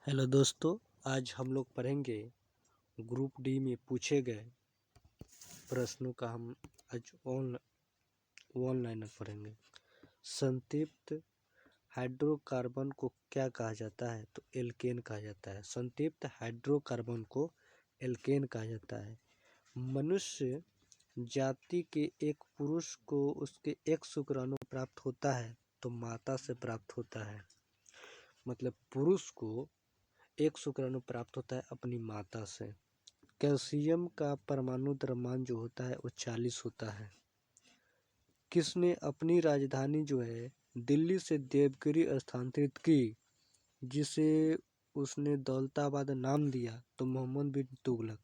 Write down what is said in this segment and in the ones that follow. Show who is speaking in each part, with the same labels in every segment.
Speaker 1: Hello दोस्तों, आज हम लोग पढ़ेंगे ग्रुप डी में पूछे गए प्रश्नों का हम आज ऑनलाइन पढ़ेंगे। संतृप्त हाइड्रोकार्बन को क्या कहा जाता है? तो एल्केन कहा जाता है। संतृप्त हाइड्रोकार्बन को एल्केन कहा जाता है। मनुष्य जाति के एक पुरुष को उसके एक शुक्राणु प्राप्त होता है तो माता से प्राप्त होता है। मतलब पुरुष को एक शुक्राणु प्राप्त होता है अपनी माता से। कैल्शियम का परमाणु द्रव्यमान जो होता है वो 40 होता है। किसने अपनी राजधानी जो है दिल्ली से देवगिरी स्थानांतरित की, जिसे उसने दौलताबाद नाम दिया? तो मोहम्मद बिन तुगलक।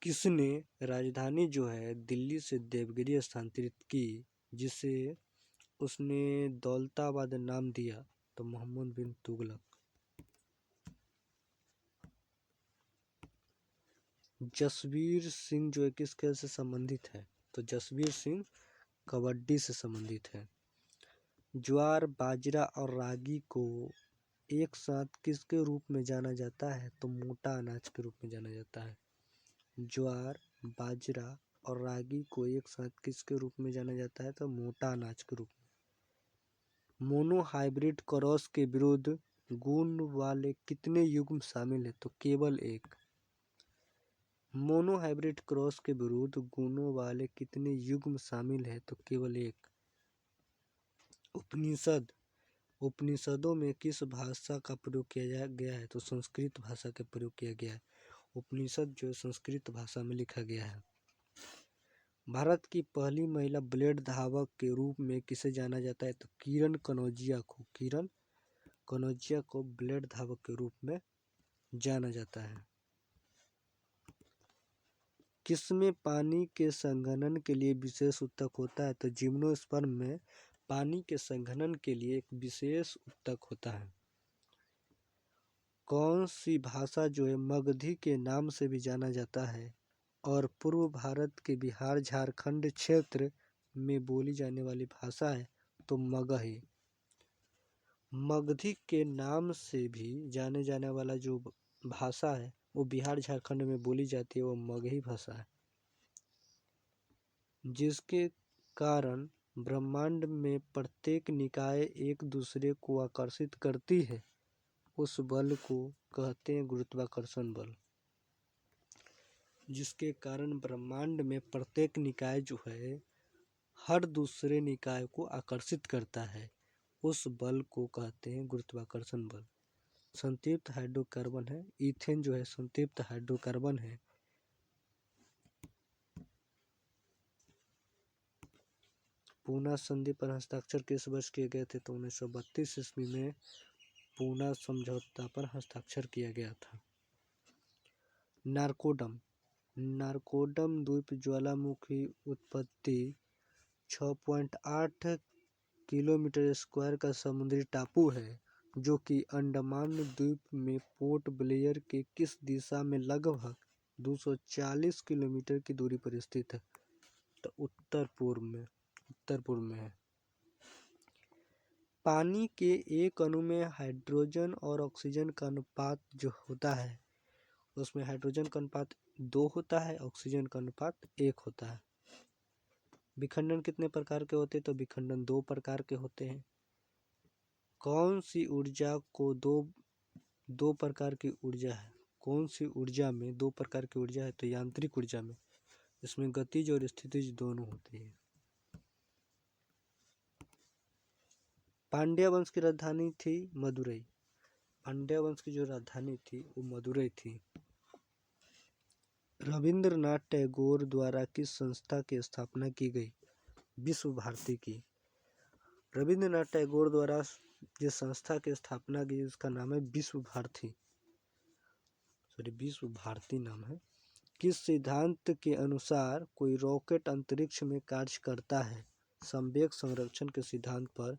Speaker 1: किसने राजधानी जो है दिल्ली से देवगिरी स्थानांतरित की, जिसे उसने दौलताबाद नाम दिया? तो मोहम्मद बिन तुगलक। जसवीर सिंह जो है किस खेल से संबंधित है? तो जसवीर सिंह कबड्डी से संबंधित है। ज्वार, बाजरा और रागी को एक साथ किसके रूप में जाना जाता है? तो मोटा अनाज के रूप में जाना जाता है। ज्वार, बाजरा और रागी को एक साथ किसके रूप में जाना जाता है? तो मोटा अनाज के रूप में। मोनो हाइब्रिड क्रॉस के विरुद्ध गुण वाले कितने युग्म शामिल है? तो केवल एक। मोनो हाइब्रिड क्रॉस के विरुद्ध गुणों वाले कितने युग्म शामिल है? तो केवल एक। उपनिषदों में किस भाषा का प्रयोग किया गया है? तो संस्कृत भाषा का प्रयोग किया गया है। उपनिषद जो संस्कृत भाषा में लिखा गया है। भारत की पहली महिला ब्लेड धावक के रूप में किसे जाना जाता है? तो किरण कनौजिया को ब्लेड धावक के रूप में जाना जाता है। किसमें पानी के संघनन के लिए विशेष ऊतक होता है? तो जिम्नोस्पर्म में पानी के संघनन के लिए एक विशेष ऊतक होता है। कौन सी भाषा जो है मगधी के नाम से भी जाना जाता है और पूर्व भारत के बिहार झारखंड क्षेत्र में बोली जाने वाली भाषा है? तो मगही। मगधी के नाम से भी जाने जाने वाला जो भाषा है वो बिहार झारखंड में बोली जाती है, वो मगही भाषा है। जिसके कारण ब्रह्मांड में प्रत्येक निकाय एक दूसरे को आकर्षित करती है, उस बल को कहते हैं गुरुत्वाकर्षण बल। जिसके कारण ब्रह्मांड में प्रत्येक निकाय जो है हर दूसरे निकाय को आकर्षित करता है, उस बल को कहते हैं गुरुत्वाकर्षण बल। संतृप्त हाइड्रोकार्बन है, ईथेन जो है संतृप्त हाइड्रोकार्बन है। पूना संधि पर हस्ताक्षर किस वर्ष किए गए थे? तो 1932 ईस्वी में पूना समझौता पर हस्ताक्षर किया गया था। नारकोडम द्वीप ज्वालामुखी उत्पत्ति 6.8 किलोमीटर स्क्वायर का समुद्री टापू है जो कि अंडमान द्वीप में पोर्ट ब्लेयर के किस दिशा में लगभग 240 किलोमीटर की दूरी पर स्थित है? तो उत्तर पूर्व में है। पानी के एक अणु में हाइड्रोजन और ऑक्सीजन का अनुपात जो होता है उसमें हाइड्रोजन का अनुपात 2 होता है, ऑक्सीजन का अनुपात 1 होता है। विखंडन कितने प्रकार के होते हैं? तो विखंडन 2 प्रकार के होते हैं। कौन सी ऊर्जा को दो प्रकार की ऊर्जा है? कौन सी ऊर्जा में 2 प्रकार की ऊर्जा है? तो यांत्रिक ऊर्जा में। इसमें गतिज और स्थितिज दोनों होती है। पांड्या वंश की राजधानी थी मदुरई। पांड्या वंश की जो राजधानी थी वो मदुरई थी। रविंद्रनाथ टैगोर द्वारा किस संस्था की स्थापना की गई? विश्व भारती की। रविंद्रनाथ टैगोर द्वारा जिस संस्था की स्थापना की उसका नाम है विश्व भारती नाम है। किस सिद्धांत के अनुसार कोई रॉकेट अंतरिक्ष में कार्य करता है? संवेग संरक्षण के सिद्धांत पर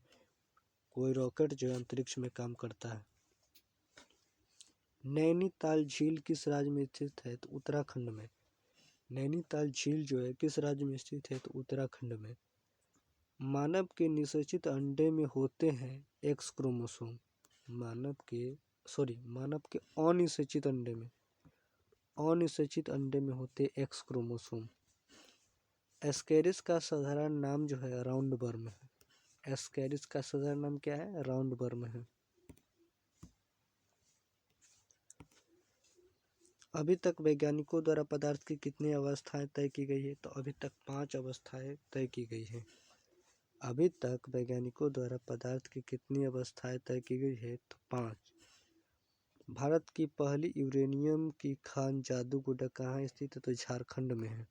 Speaker 1: कोई रॉकेट जो अंतरिक्ष में काम करता है। नैनीताल झील किस राज्य में स्थित है? तो उत्तराखंड में। नैनीताल झील जो है किस राज्य में स्थित है? तो उत्तराखंड में। मानव के निषेचित अंडे में होते हैं X क्रोमोसोम। मानव के अनिषेचित अंडे में होते एक्स क्रोमोसोम। एस्केरिस का साधारण नाम जो है राउंड वर्म है। एस्केरिस का साधारण नाम क्या है? राउंड वर्म है। अभी तक वैज्ञानिकों द्वारा पदार्थ की कितनी अवस्थाएं तय की गई है? तो अभी तक 5 अवस्थाएं तय की गई है। अभी तक वैज्ञानिकों द्वारा पदार्थ की कितनी अवस्थाएं तय की गई है? तो 5। भारत की पहली यूरेनियम की खान जादूगोड़ा कहाँ स्थित है? तो झारखंड में है।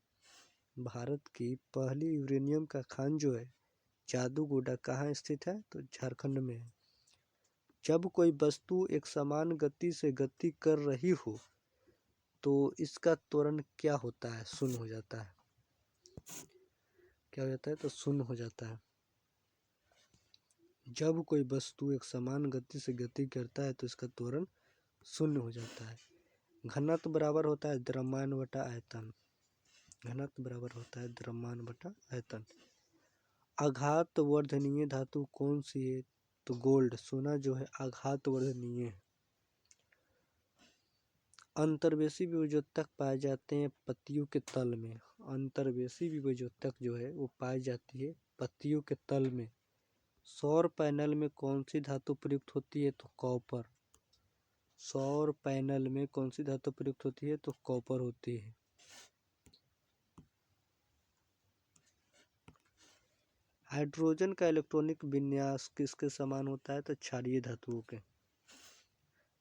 Speaker 1: भारत की पहली यूरेनियम का खान जो है जादूगोड़ा कहाँ स्थित है? तो झारखंड में है। जब कोई वस्तु एक समान गति से गति कर रही हो तो इसका त्वरण क्या होता है? शून्य हो जाता है। क्या हो जाता है? तो शून्य हो जाता है। जब कोई वस्तु एक समान गति से गति करता है तो इसका त्वरण शून्य हो जाता है। घनत्व बराबर होता है द्रव्यमान बटा आयतन। घनत्व बराबर होता है द्रव्यमान बटा आयतन। आघातवर्धनीय धातु कौन सी है? तो गोल्ड, सोना जो है आघातवर्धनीय है। अंतर्वेशी विभेद्योतक पाए जाते हैं पत्तियों के तल में। अंतर्वेशी विभेद्योतक जो है वो पाई जाती है पत्तियों के तल में। सौर पैनल में कौन सी धातु प्रयुक्त होती है? तो कॉपर। सौर पैनल में कौन सी धातु प्रयुक्त होती है? तो कॉपर होती है। हाइड्रोजन का इलेक्ट्रॉनिक विन्यास किसके समान होता है? तो क्षारीय धातुओं के।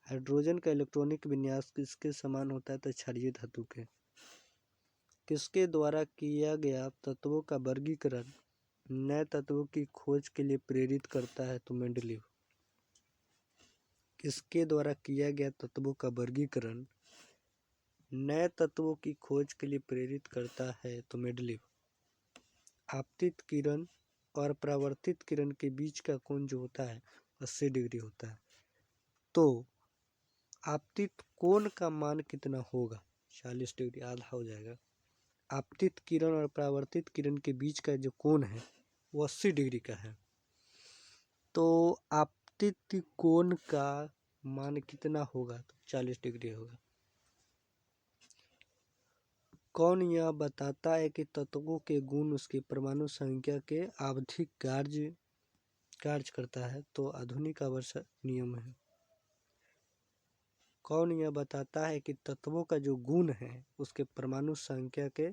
Speaker 1: हाइड्रोजन का इलेक्ट्रॉनिक विन्यास किसके समान होता है? तो क्षारीय धातु के। किसके द्वारा किया गया तत्वों का वर्गीकरण नए तत्वों की खोज के लिए प्रेरित करता है? तो मेंडलीव। किसके द्वारा किया गया तत्वों का वर्गीकरण नए तत्वों की खोज के लिए प्रेरित करता है? तो मेंडलीव। आपतित किरण और परावर्तित किरण के बीच का कोण जो होता है 80 डिग्री होता है। तो आपतित कोण का मान कितना होगा? 40 डिग्री, आधा हो जाएगा। आपतित किरण और परावर्तित किरण के बीच का जो कोण है वो 80 डिग्री का है। तो आपतित कोण का मान कितना होगा? तो 40 डिग्री होगा। कौन यह बताता है कि तत्वों के गुण उसकी परमाणु संख्या के आवधिक कार्य करता है? तो आधुनिक आवर्त नियम है। कौन यह बताता है कि तत्वों का जो गुण है उसके परमाणु संख्या के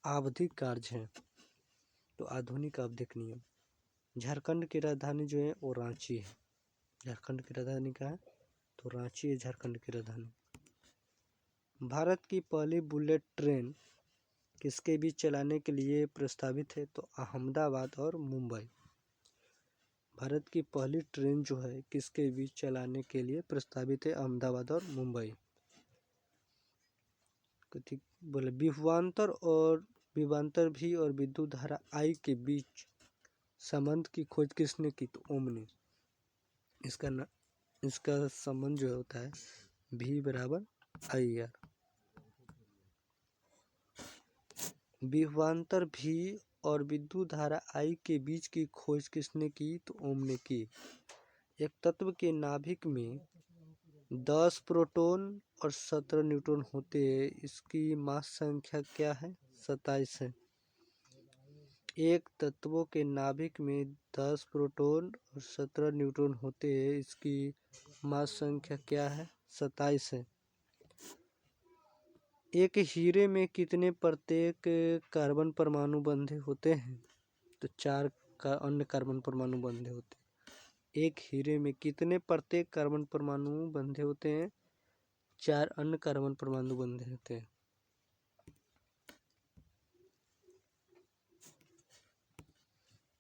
Speaker 1: आवधिक कार्य हैं? तो आधुनिक आवधिक नियम। झारखंड की राजधानी जो है वो रांची है। झारखंड की राजधानी क्या है? तो रांची है झारखंड की राजधानी। भारत की पहली बुलेट ट्रेन किसके बीच चलाने के लिए प्रस्तावित है? तो अहमदाबाद और मुंबई। भारत की पहली ट्रेन जो है किसके बीच चलाने के लिए प्रस्तावित है? अहमदाबाद और मुंबई। ठीक बोले। विभवांतर भी और विद्युत धारा आई के बीच संबंध की खोज किसने की? तो ओम ने। इसका संबंध जो होता है V बराबर IR। विभवांतर भी और विद्युत धारा I के बीच की खोज किसने की? तो ओम ने की। एक तत्व के नाभिक में 10 प्रोटॉन और 17 न्यूट्रॉन होते हैं। इसकी मास संख्या क्या है? 27 है। एक तत्वों के नाभिक में 10 प्रोटॉन और 17 न्यूट्रॉन होते हैं। इसकी मास संख्या क्या है? 27 है। एक हीरे में कितने प्रत्येक कार्बन परमाणु बंधे होते हैं? तो 4 का अन्य कार्बन परमाणु बंधे होते हैं। एक हीरे में कितने प्रत्येक कार्बन परमाणु बंधे होते हैं? 4 अन्य कार्बन परमाणु बंधे होते हैं।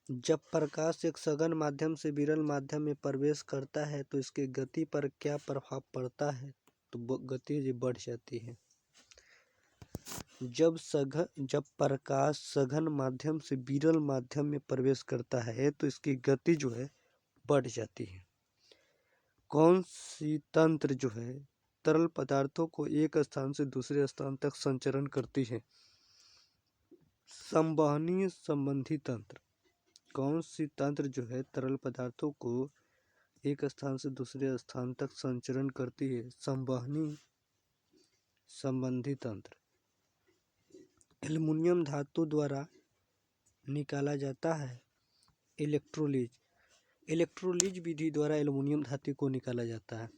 Speaker 1: जब प्रकाश एक सघन माध्यम से विरल माध्यम में प्रवेश करता है तो इसकी गति पर क्या प्रभाव पड़ता है? तो गति बढ़ जाती है। जब प्रकाश सघन माध्यम से विरल माध्यम में प्रवेश करता है तो इसकी गति जो है बढ़ जाती है। कौन सी तंत्र जो है तरल पदार्थों को एक स्थान से दूसरे स्थान तक संचरण करती है? संवहनीय संबंधी तंत्र। कौन सी तंत्र जो है तरल पदार्थों को एक स्थान से दूसरे स्थान तक संचरण करती है। संवहनी संबंधी तंत्र एल्युमिनियम धातु द्वारा निकाला जाता है। इलेक्ट्रोलिज इलेक्ट्रोलिज विधि द्वारा एल्युमिनियम धातु को निकाला जाता है।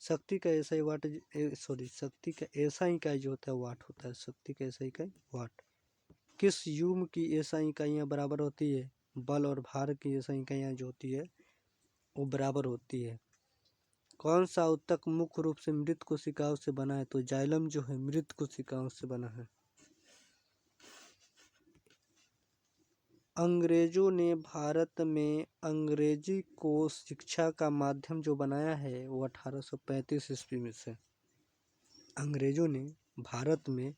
Speaker 1: शक्ति का एसआई वाट शक्ति का एसआई इकाई जो होता है वाट होता है। शक्ति का एसआई इकाई वाट। किस युग्म की एसआई इकाइयाँ बराबर होती है? बल और भार की एसआई इकाइयाँ जो होती है वो बराबर होती है। कौन सा ऊतक मुख्य रूप से मृत कोशिकाओं से बना है? तो जाइलम जो है मृत कोशिकाओं से बना है। अंग्रेजों ने भारत में अंग्रेजी को शिक्षा का माध्यम जो बनाया है वो 1835 ईस्वी में से। अंग्रेजों ने भारत में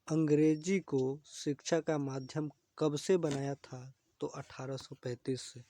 Speaker 1: अंग्रेजी को शिक्षा का माध्यम कब से बनाया था? तो 1835 से।